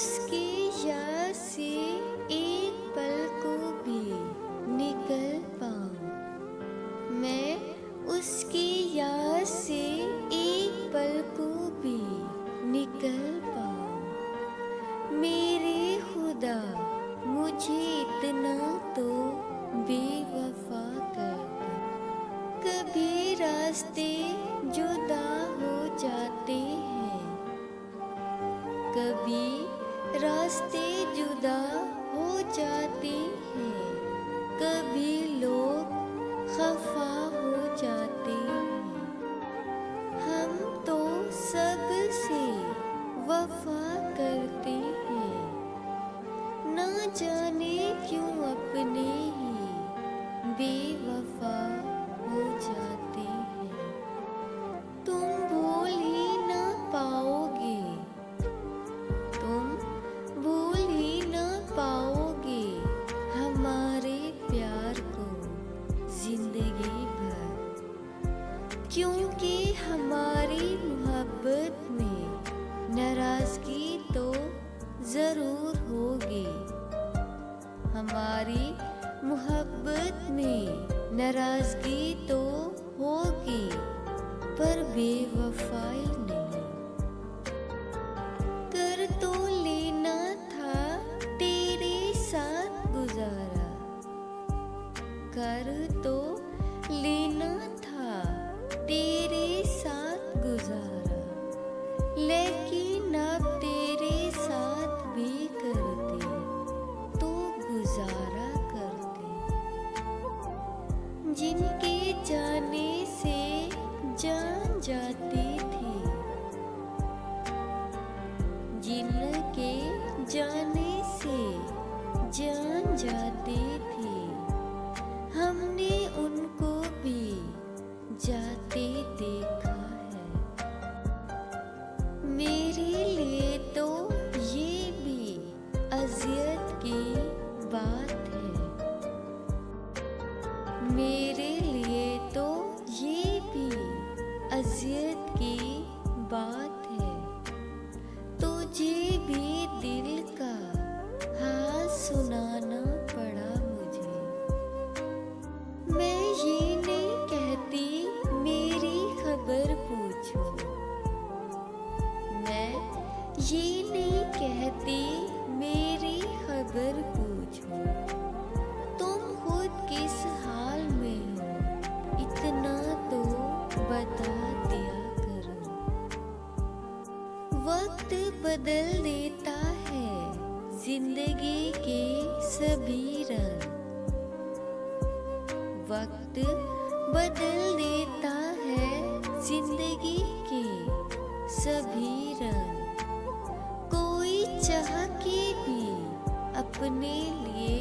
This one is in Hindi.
उसकी याद से एक पल को भी निकल पाऊं, मैं उसकी याद से एक पल को भी निकल पाऊं। मेरे खुदा मुझे इतना तो बेवफा कर दे। कभी रास्ते जुदा हो जाते हैं, कभी रास्ते जुदा हो जाते हैं, कभी लोग खफा हो जाते हैं। हम तो सबसे वफा करते हैं, ना जाने क्यों अपने ही बेवफा हो जाते हैं। तुम भूल ही ना पाओगे, तुम भूल ही ना पाओगे हमारे प्यार को जिंदगी भर, क्योंकि हमारी मोहब्बत में नाराजगी तो जरूर होगी। हमारी मोहब्बत में नाराजगी तो होगी, पर बेवफाई नहीं। कर तो लेना था तेरे साथ गुजारा, कर तो लेना था तेरे साथ गुजारा, लेकिन अब तेरे साथ भी करते तो गुजारा करते। जिनके जाने से जान जाती थी, जिनके जाने से जान जाती थी, हमने उनको भी जाते देखा है। मेरे लिए तो ये भी अज़ियत की बात है, मेरे लिए तो ये भी अज़ियत की बात है। तुझे भी दिल का हाल सुनाना पड़ा मुझे। मैं ये नहीं कहती मेरी खबर पूछो, मैं ये नहीं कहती मेरी खबर पूछो। तुम खुद किस हाल में हो इतना तो बता दिया करो। वक्त बदल देता है जिंदगी के सभी रंग, वक्त बदल देता है जिंदगी के सभी रंग। कोई चाह के भी अपने लिए